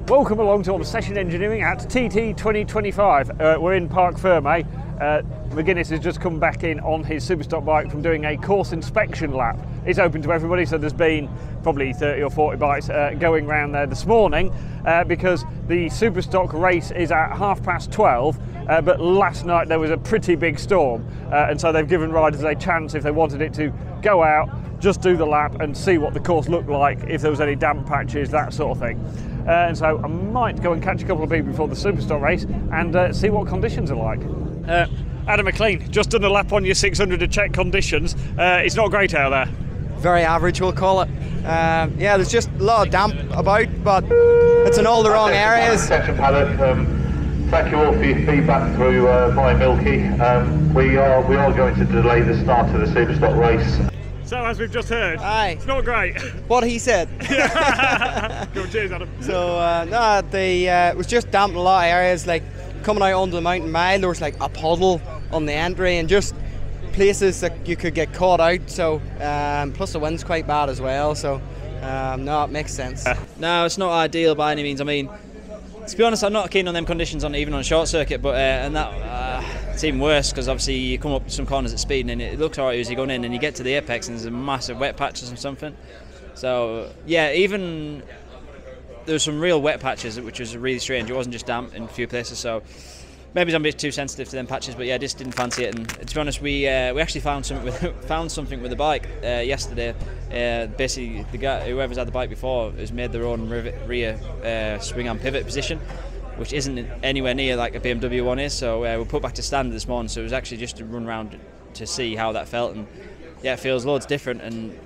Welcome along to Obsession Engineering at TT25. We're in Parc Ferme. McGuinness has just come back in on his Superstock bike from doing a course inspection lap. It's open to everybody, so there's been probably 30 or 40 bikes going around there this morning because the Superstock race is at 12:30, but last night there was a pretty big storm, and so they've given riders a chance if they wanted it to go out, just do the lap and see what the course looked like, if there was any damp patches, that sort of thing. And so I might go and catch a couple of people before the Superstock race and see what conditions are like. Adam McLean, just done a lap on your 600 to check conditions. It's not great out there. Very average, we'll call it. Yeah, there's just a lot of damp about, but it's in all the wrong areas. Paddock. Thank you all for your feedback through my Milky. We are going to delay the start of the Superstock race. So as we've just heard, it's not great. What he said. Go on, cheers, Adam. So it was just damp in a lot of areas, like coming out onto the mountain mile, there was like a puddle on the entry and just places that you could get caught out. So plus the wind's quite bad as well. So no, it makes sense. No, it's not ideal by any means. I mean, to be honest, I'm not keen on them conditions even on a short circuit, but it's even worse because obviously you come up some corners at speed and it looks alright as you're going in and you get to the apex and there's a massive wet patches or something. So yeah, even there were some real wet patches, which was really strange. It wasn't just damp in a few places, so maybe I'm a bit too sensitive to them patches, but yeah, I just didn't fancy it. And to be honest, we actually found something with the bike yesterday. Basically, the guy, whoever's had the bike before, has made their own rear swing arm pivot position, which isn't anywhere near like a BMW one is. So we'll put back to standard this morning. So it was actually just to run around to see how that felt, and yeah, it feels loads different. And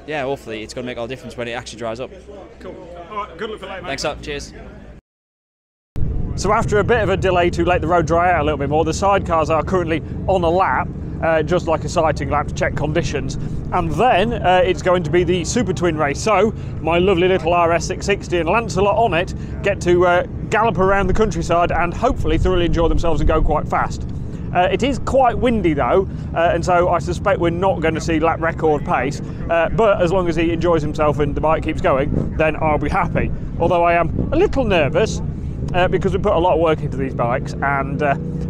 yeah, hopefully it's going to make all the difference when it actually dries up. Cool. All right, good luck for later, mate. Thanks up. Cheers. So after a bit of a delay to let the road dry out a little bit more, the sidecars are currently on a lap, just like a sighting lap to check conditions. And then it's going to be the Supertwin race. So my lovely little RS660 and Lancelot on it get to gallop around the countryside and hopefully thoroughly enjoy themselves and go quite fast. It is quite windy though, and so I suspect we're not going to see lap record pace, but as long as he enjoys himself and the bike keeps going, then I'll be happy. Although I am a little nervous, because we put a lot of work into these bikes and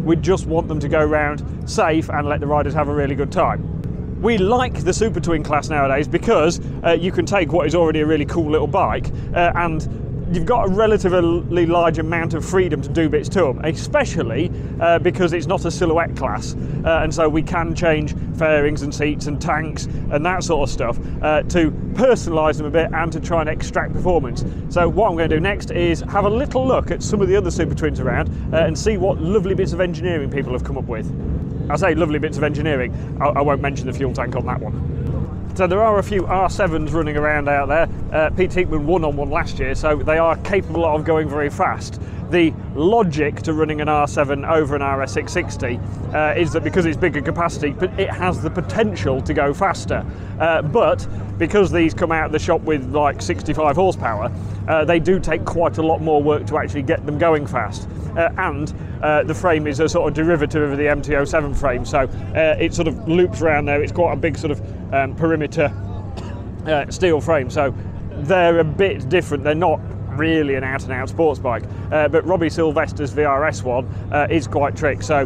we just want them to go round safe and let the riders have a really good time. We like the Supertwin class nowadays because you can take what is already a really cool little bike and you've got a relatively large amount of freedom to do bits to them, especially because it's not a silhouette class, and so we can change fairings and seats and tanks and that sort of stuff to personalise them a bit and to try and extract performance. So what I'm going to do next is have a little look at some of the other Supertwins around and see what lovely bits of engineering people have come up with. I say lovely bits of engineering, I won't mention the fuel tank on that one. So there are a few R7s running around out there. TT won on one last year, so they are capable of going very fast. The logic to running an R7 over an RS660 is that because it's bigger capacity, it has the potential to go faster. But because these come out of the shop with like 65 horsepower, they do take quite a lot more work to actually get them going fast. And the frame is a sort of derivative of the MT-07 frame, so it sort of loops around there. It's quite a big sort of perimeter steel frame, so they're a bit different. They're not really an out-and-out sports bike, but Robbie Sylvester's VRS one is quite trick. So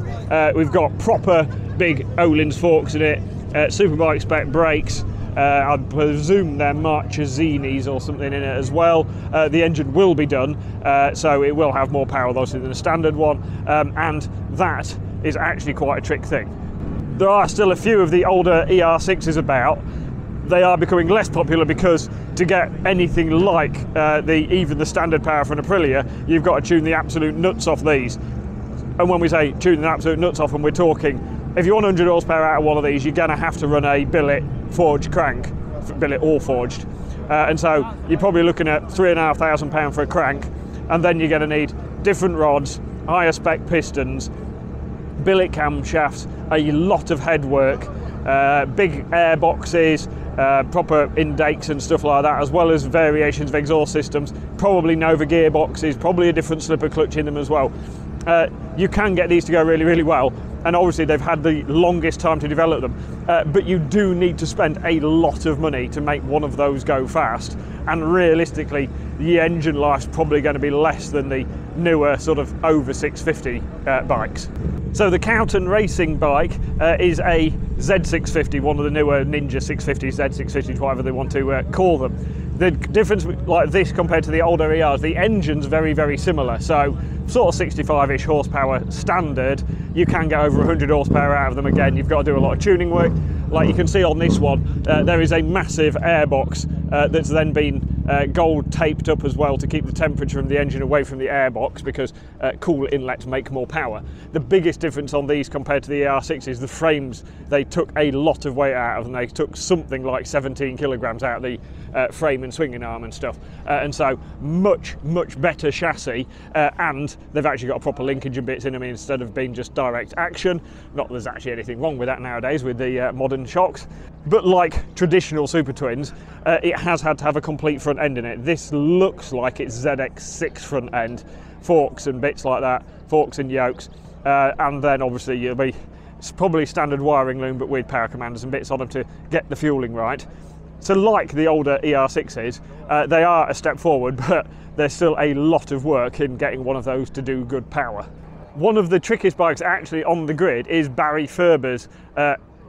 we've got proper big Öhlins forks in it, Superbike spec brakes. I presume they're Marchezinis or something in it as well. The engine will be done, so it will have more power obviously than a standard one, and that is actually quite a trick thing. There are still a few of the older ER6s about. They are becoming less popular because to get anything like even the standard power for an Aprilia, you've got to tune the absolute nuts off these. And when we say tune the absolute nuts off, and we're talking, if you want 100 horsepower out of one of these, you're going to have to run a billet forged crank, billet or forged. And so you're probably looking at £3,500 for a crank, and then you're going to need different rods, higher spec pistons, billet camshafts, a lot of headwork, big air boxes, proper intakes and stuff like that, as well as variations of exhaust systems, probably Nova gearboxes, probably a different slipper clutch in them as well. You can get these to go really, really well, and obviously they've had the longest time to develop them, but you do need to spend a lot of money to make one of those go fast, and realistically the engine life's probably going to be less than the newer sort of over 650 bikes. So the Cowton racing bike is a Z650, one of the newer Ninja 650s, Z650s, whatever they want to call them. The difference like this compared to the older ERs, the engine's very, very similar. So sort of 65-ish horsepower standard. You can get over 100 horsepower out of them. Again, you've got to do a lot of tuning work. Like you can see on this one, there is a massive airbox that's then been gold taped up as well to keep the temperature of the engine away from the airbox, because cool inlets make more power. The biggest difference on these compared to the ER6 is the frames. They took a lot of weight out of them. They took something like 17 kilograms out of the frame and swinging arm and stuff, and so much better chassis, and they've actually got a proper linkage and bits in them instead of being just direct action. Not that there's actually anything wrong with that nowadays with the modern shocks, but like traditional Super Twins, it has had to have a complete front end in it. This looks like it's ZX6 front end, forks and bits like that, forks and yokes, and then obviously it's probably standard wiring loom but with power commanders and bits on them to get the fueling right. So like the older ER6s, they are a step forward, but there's still a lot of work in getting one of those to do good power. One of the trickiest bikes actually on the grid is Barry Ferber's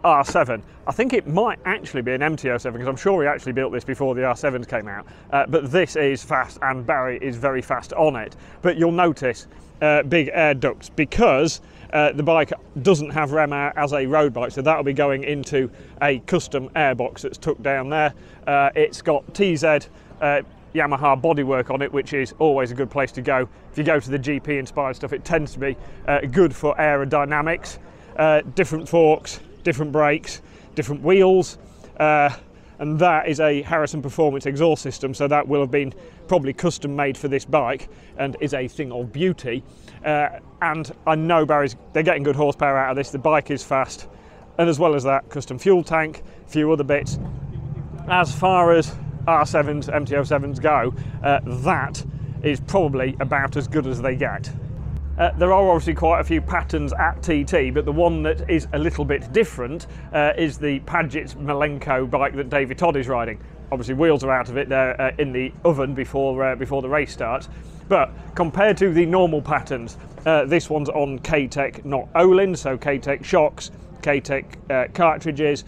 R7. I think it might actually be an MT-07 because I'm sure he actually built this before the R7s came out, but this is fast and Barry is very fast on it. But you'll notice big air ducts because the bike doesn't have rem air as a road bike, so that'll be going into a custom airbox that's tucked down there. It's got TZ Yamaha bodywork on it, which is always a good place to go. If you go to the GP inspired stuff, it tends to be good for aerodynamics. Different forks, different brakes, different wheels, and that is a Harrison Performance exhaust system, so that will have been probably custom made for this bike and is a thing of beauty. And I know they're getting good horsepower out of this. The bike is fast, and as well as that, custom fuel tank, a few other bits. As far as R7s, MT-07s go, that is probably about as good as they get. There are obviously quite a few patterns at TT, but the one that is a little bit different is the Padgett's Malenko bike that David Todd is riding. Obviously wheels are out of it, they're in the oven before the race starts. But compared to the normal patterns, this one's on K-Tech, not Olin, so K-Tech shocks, K-Tech cartridges.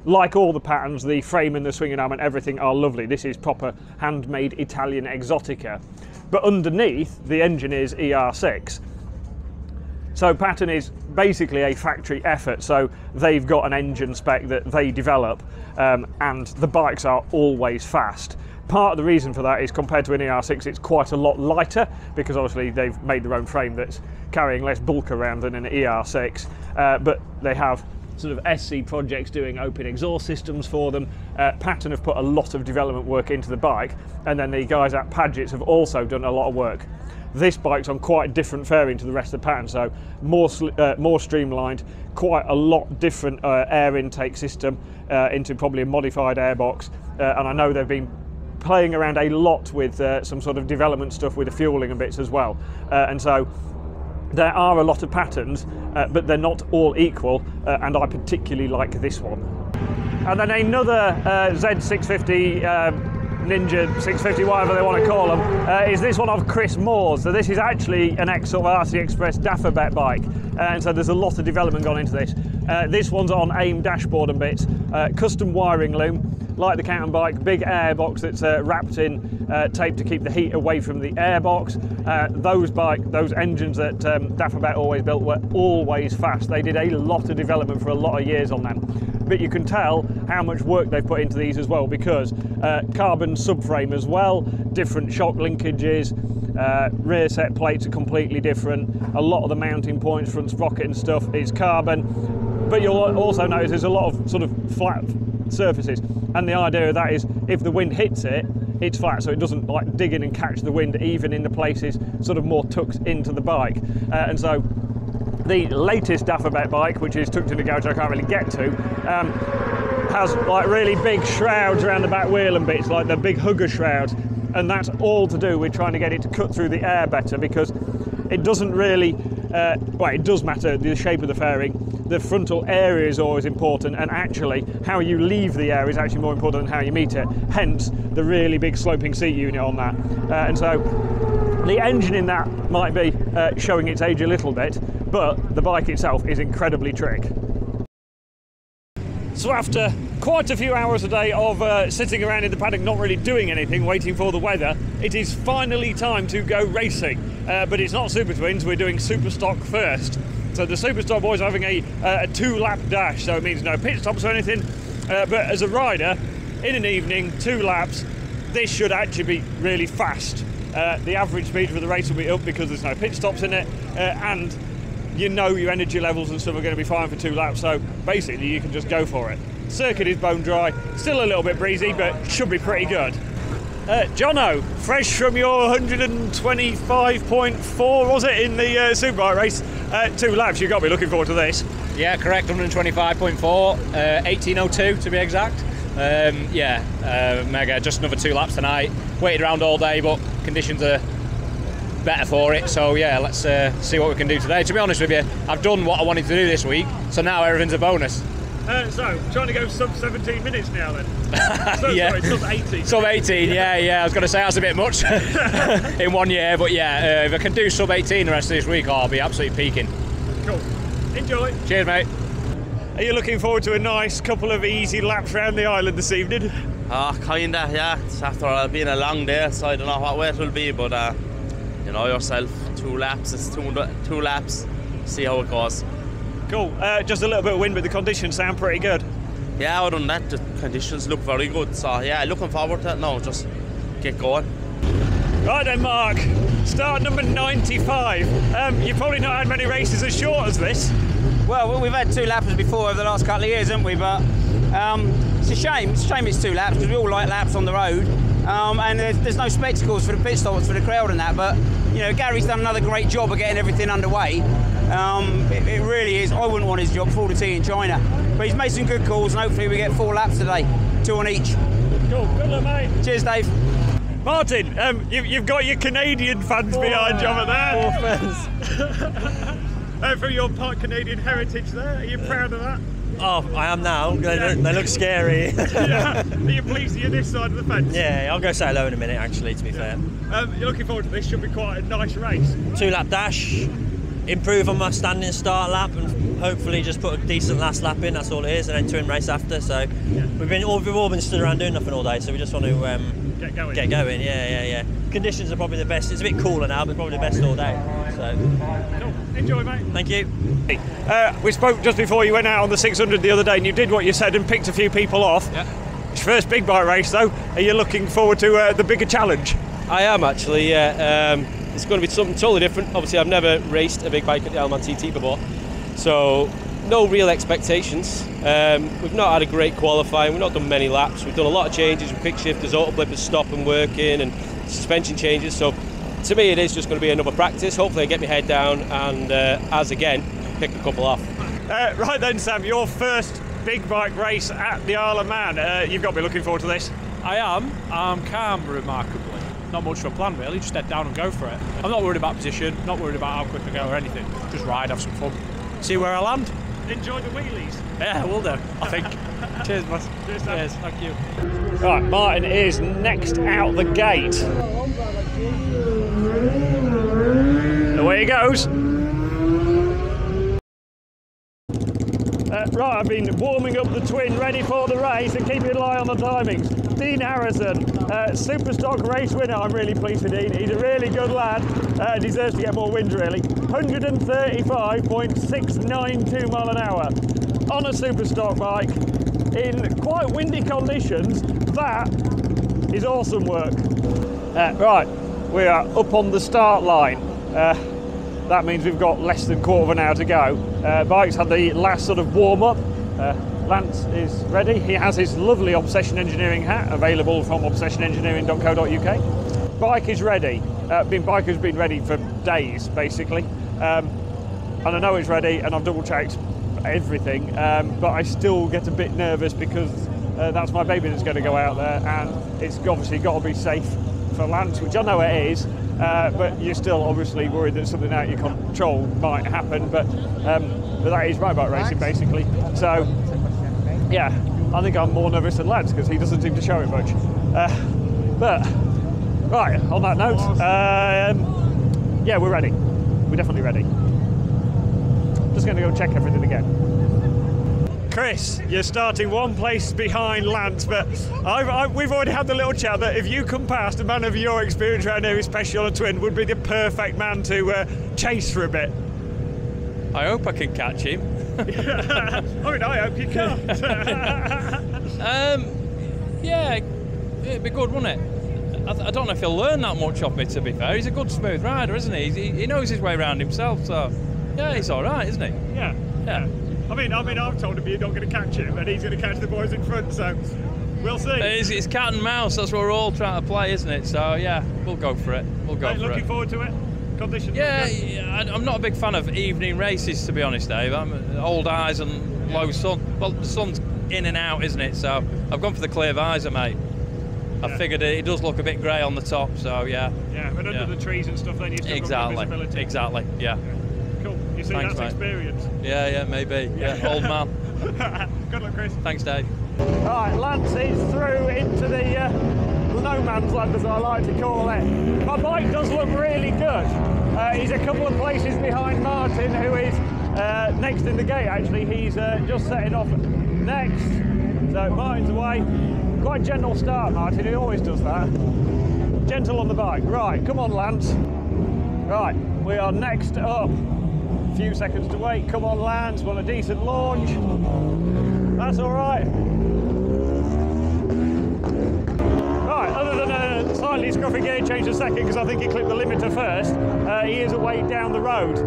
Like all the patterns, the frame and the swinging arm and everything are lovely. This is proper handmade Italian exotica. But underneath, the engine is ER6. So pattern is basically a factory effort, so they've got an engine spec that they develop, and the bikes are always fast. Part of the reason for that is compared to an ER6 it's quite a lot lighter, because obviously they've made their own frame that's carrying less bulk around than an ER6, but they have sort of SC projects doing open exhaust systems for them. Pattern have put a lot of development work into the bike, and then the guys at Padgett's have also done a lot of work. This bike's on quite a different fairing to the rest of the pattern, so more streamlined, quite a lot different air intake system into probably a modified airbox, and I know they've been playing around a lot with some sort of development stuff with the fueling and bits as well, and so there are a lot of patterns, but they're not all equal, and I particularly like this one. And then another Z650 Ninja 650, whatever they want to call them, is this one of Chris Moore's. So this is actually an RC Express Dafabet bike, and so there's a lot of development gone into this. This one's on AIM dashboard and bits, custom wiring loom, like the Cowton bike, big airbox that's wrapped in tape to keep the heat away from the airbox. Those engines that Dafabet always built were always fast. They did a lot of development for a lot of years on them. But you can tell how much work they've put into these as well, because carbon subframe as well, different shock linkages, rear set plates are completely different. A lot of the mounting points, front sprocket and stuff is carbon. But you'll also notice there's a lot of sort of flat surfaces, and the idea of that is if the wind hits it, it's flat, so it doesn't like dig in and catch the wind, even in the places sort of more tucked into the bike. And so the latest Dafabet bike, which is tucked in the garage I can't really get to, has like really big shrouds around the back wheel and bits, like the big hugger shrouds, and that's all to do with trying to get it to cut through the air better, because it doesn't really well, it does matter, the shape of the fairing. The frontal area is always important, and actually how you leave the air is actually more important than how you meet it, hence the really big sloping seat unit on that. And so the engine in that might be showing its age a little bit, but the bike itself is incredibly trick. So after quite a few hours a day of sitting around in the paddock not really doing anything, waiting for the weather, it is finally time to go racing. But it's not Supertwins, we're doing Superstock first. So the Superstock boys are having a 2-lap dash, so it means no pit stops or anything. But as a rider, in an evening, 2 laps, this should actually be really fast. The average speed for the race will be up because there's no pit stops in it, and you know your energy levels and stuff are going to be fine for 2 laps, so basically you can just go for it. Circuit is bone dry, still a little bit breezy, but should be pretty good. Jono, fresh from your 125.4, was it, in the Superbike race? 2 laps, you've got to be looking forward to this. Yeah, correct, 125.4, 18.02 to be exact. Mega, just another 2 laps tonight. Waited around all day, but conditions are better for it, so yeah, let's see what we can do today. To be honest with you, I've done what I wanted to do this week, so now everything's a bonus. So, trying to go sub 17 minutes now then? Yeah. Sorry, sub 18. Sub 18, yeah, I was going to say that's a bit much in 1 year, but yeah, if I can do sub 18 the rest of this week, I'll be absolutely peaking. Cool. Enjoy. Cheers, mate. Are you looking forward to a nice couple of easy laps around the island this evening? Kinda, yeah. It's after being a long day, so I don't know what way it will be, but you know yourself, 2 laps, it's two laps, see how it goes. Cool, just a little bit of wind, but the conditions sound pretty good. Yeah, other than that, the conditions look very good, so yeah, looking forward to it now, just get going. Right then, Mark, start number 95. You've probably not had many races as short as this. Well, we've had 2 laps before over the last couple of years, haven't we? But it's a shame. It's a shame it's 2 laps because we all like laps on the road. And there's no spectacles for the pit stops for the crowd and that. But you know, Gary's done another great job of getting everything underway. It really is. I wouldn't want his job, 40T in China. But he's made some good calls, and hopefully we get 4 laps today, 2 on each. Cool. Good luck, mate. Cheers, Dave. Martin, you've got your Canadian fans behind you over there. 4 fans. From your part Canadian heritage there, are you proud of that? Oh, I am now. They look scary. Yeah. Are you pleased you're this side of the fence? Yeah, I'll go say hello in a minute, actually, to be fair. You're looking forward to this, should be quite a nice race. 2-lap dash, improve on my standing start lap, and hopefully just put a decent last lap in, that's all it is, and then twin race after. So yeah. We've all been stood around doing nothing all day, so we just want to get going. Yeah. Conditions are probably the best. It's a bit cooler now, but probably the best all day. So cool. Enjoy, mate. Thank you. We spoke just before you went out on the 600 the other day, and you did what you said and picked a few people off. Yeah. It's your first big bike race, though. Are you looking forward to the bigger challenge? I am actually. Yeah. It's going to be something totally different. Obviously, I've never raced a big bike at the Alman TT before, so no real expectations. We've not had a great qualifying. We've not done many laps. We've done a lot of changes with quick shifters, auto blippers stop and working, and suspension changes. So to me, it is just going to be another practice. Hopefully, I get my head down and, as again, pick a couple off. Right then, Sam, your first big bike race at the Isle of Man. You've got to be looking forward to this. I am. I'm calm, remarkably. Not much of a plan, really. Just head down and go for it. I'm not worried about position, not worried about how quick I go or anything. Just ride, have some fun, see where I land. Enjoy the wheelies. Yeah, we'll do, I think. Cheers, boss. Cheers, thank you. Right, Martin is next out the gate. Away he goes. Right, I've been warming up the twin, ready for the race, and keeping an eye on the timings. Dean Harrison, Superstock race winner. I'm really pleased for Dean. He's a really good lad. Deserves to get more wind, really. 135.692 mile an hour on a Superstock bike in quite windy conditions. That is awesome work. Right, we are up on the start line. That means we've got less than a quarter of an hour to go. Bike's had the last sort of warm-up. Lance is ready. He has his lovely Obsession Engineering hat, available from obsessionengineering.co.uk. Bike is ready. Bike has been ready for days, basically. And I know it's ready, and I've double-checked everything, but I still get a bit nervous because that's my baby that's going to go out there, and it's obviously got to be safe for Lance, which I know it is. but you're still obviously worried that something out of your control might happen, but that is motorbike racing basically. So yeah, I think I'm more nervous than Lance because he doesn't seem to show it much. But right, on that note, yeah, we're ready. We're definitely ready. Just going to go check everything again. Chris, you're starting one place behind Lance, but we've already had the little chat that if you come past, a man of your experience around here, especially on a twin, would be the perfect man to chase for a bit. I hope I can catch him. I mean, I hope you can't. Yeah, it'd be good, wouldn't it? I don't know if he'll learn that much off me, to be fair. He's a good smooth rider, isn't he? He knows his way around himself, so yeah, he's all right, isn't he? Yeah. Yeah. I mean, I've told him you're not going to catch him, and he's going to catch the boys in front. So we'll see. It's cat and mouse. That's what we're all trying to play, isn't it? So yeah, we'll go for it. We'll go for it. Looking forward to it. Conditions. Yeah, I'm not a big fan of evening races, to be honest, Dave. I'm old eyes and low sun. Well, the sun's in and out, isn't it? So I've gone for the clear visor, mate. I figured it does look a bit grey on the top, so yeah. Yeah, but under the trees and stuff, then you still got good visibility. Exactly. Yeah. Cool. You see, Thanks, that's mate. Experience. Yeah, maybe. Yeah, old man. Good luck, Chris. Thanks, Dave. Right, Lance is through into the no man's land, as I like to call it. My bike does look really good. He's a couple of places behind Martin, who is next in the gate, actually. He's just setting off next. So Martin's away. Quite gentle start, Martin. He always does that. Gentle on the bike. Right, come on, Lance. Right, we are next up. A few seconds to wait. Come on, Lance. Want a decent launch. That's all right. Right, other than a slightly scruffy gear change a second, because I think he clipped the limiter first, he is away down the road,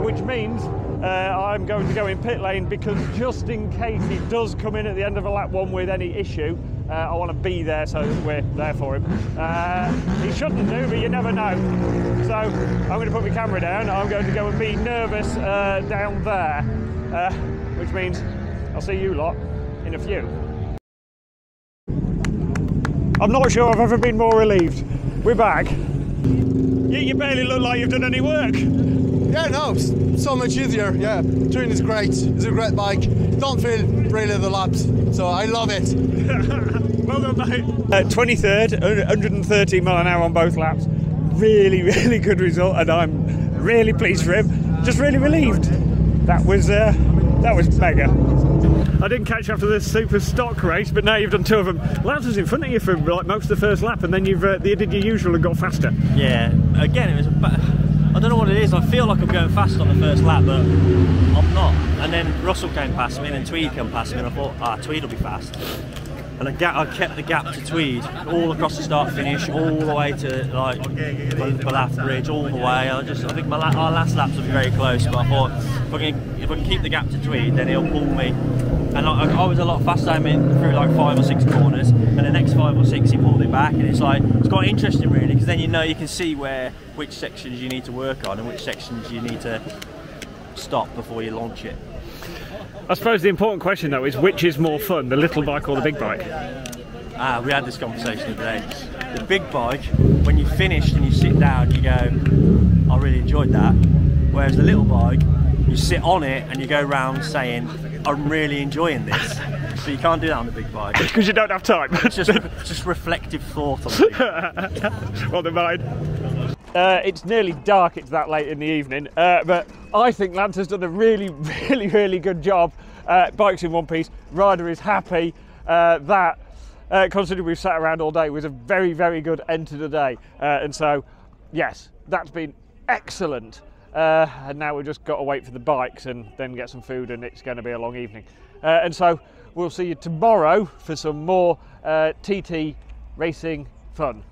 which means I'm going to go in pit lane, because just in case he does come in at the end of a lap one with any issue, I want to be there so that we're there for him. He shouldn't do, but you never know. So I'm going to put my camera down. I'm going to go and be nervous down there, which means I'll see you lot in a few. I'm not sure I've ever been more relieved. We're back. You barely look like you've done any work. Yeah, no, so much easier. Yeah, Twin is great. It's a great bike. Don't feel really the laps, so I love it. Well done, mate. 23rd, 130 mile an hour on both laps. Really, really good result, and I'm really pleased for him. Just really relieved. That was mega. I didn't catch after the Superstock race, but now you've done two of them. Lance was in front of you for like most of the first lap, and then you did your usual and got faster. Yeah, again, it was I don't know what it is. I feel like I'm going fast on the first lap, but I'm not. And then Russell came past me, and then Tweed came past me, and I thought, Tweed will be fast. And I kept the gap to Tweed all across the start finish, all the way to like Ballath Bridge, all the way. I think our last laps will be very close, but I thought if I can keep the gap to Tweed, then he'll pull me. And I was a lot faster, I mean, through like 5 or 6 corners, and the next 5 or 6 he pulled it back, and it's quite interesting really, because then you can see which sections you need to work on and which sections you need to stop before you launch it. I suppose the important question though is, which is more fun, the little bike or the big bike? We had this conversation today. The big bike, when you finish and you sit down, you go, I really enjoyed that. Whereas the little bike, you sit on it and you go round saying, I'm really enjoying this. So you can't do that on the big bike. Because you don't have time. It's just reflective thought on it. Well, never mind. It's nearly dark, it's that late in the evening, but I think Lance has done a really, really, really good job. Bike's in one piece, rider is happy. That, considering we've sat around all day, was a very, very good end to the day. And so, yes, that's been excellent. And now we've just got to wait for the bikes and then get some food, and it's going to be a long evening. And so we'll see you tomorrow for some more TT racing fun.